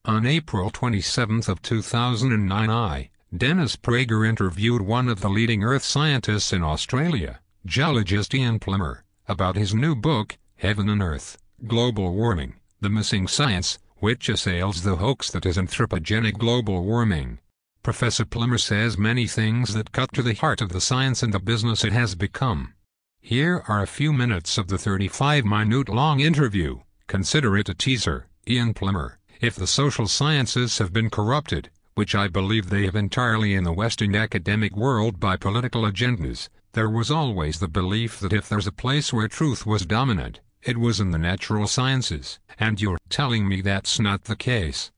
On April 27 of 2009, Dennis Prager interviewed one of the leading Earth scientists in Australia, geologist Plimer, about his new book, Heaven and Earth, Global Warming, The Missing Science, which assails the hoax that is anthropogenic global warming. Professor Plimer says many things that cut to the heart of the science and the business it has become. Here are a few minutes of the 35-minute-long interview. Consider it a teaser. Plimer: if the social sciences have been corrupted, which I believe they have entirely in the Western academic world by political agendas, there was always the belief that if there's a place where truth was dominant, it was in the natural sciences, and you're telling me that's not the case.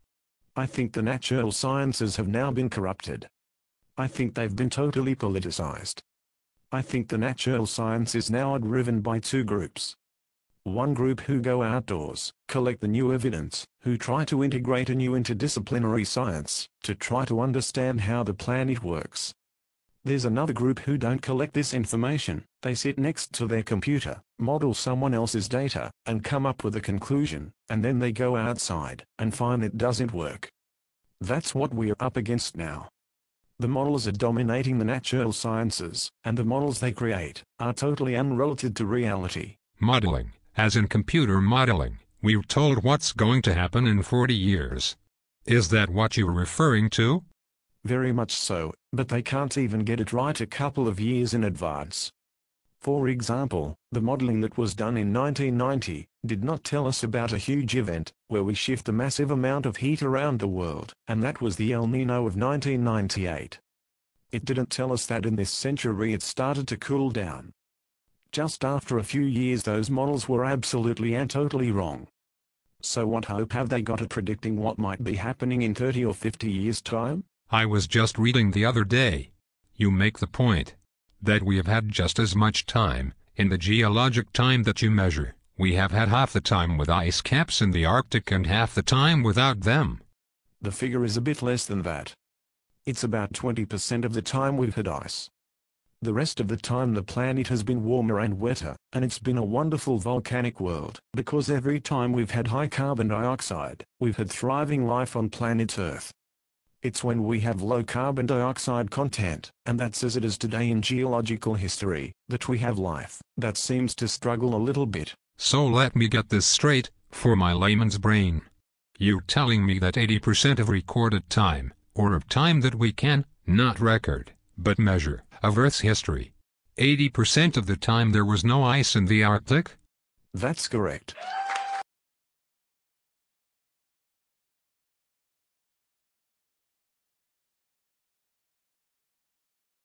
I think the natural sciences have now been corrupted. I think they've been totally politicized. I think the natural sciences now are driven by two groups. One group who go outdoors, collect the new evidence, who try to integrate a new interdisciplinary science, to try to understand how the planet works. There's another group who don't collect this information. They sit next to their computer, model someone else's data, and come up with a conclusion, and then they go outside, and find it doesn't work. That's what we're up against now. The models are dominating the natural sciences, and the models they create are totally unrelated to reality. Modeling, as in computer modeling, we're told what's going to happen in 40 years. Is that what you're referring to? Very much so, but they can't even get it right a couple of years in advance. For example, the modeling that was done in 1990 did not tell us about a huge event where we shift a massive amount of heat around the world, and that was the El Nino of 1998. It didn't tell us that in this century it started to cool down. Just after a few years those models were absolutely and totally wrong. So what hope have they got at predicting what might be happening in 30 or 50 years' time? I was just reading the other day. You make the point that we have had just as much time, in the geologic time that you measure. We have had half the time with ice caps in the Arctic and half the time without them. The figure is a bit less than that. It's about 20% of the time we've had ice. The rest of the time the planet has been warmer and wetter, and it's been a wonderful volcanic world, because every time we've had high carbon dioxide, we've had thriving life on planet Earth. It's when we have low carbon dioxide content, and that's as it is today in geological history, that we have life that seems to struggle a little bit. So let me get this straight, for my layman's brain. You're telling me that 80% of recorded time, or of time that we can, not record, but measure, of Earth's history, 80% of the time there was no ice in the Arctic? That's correct.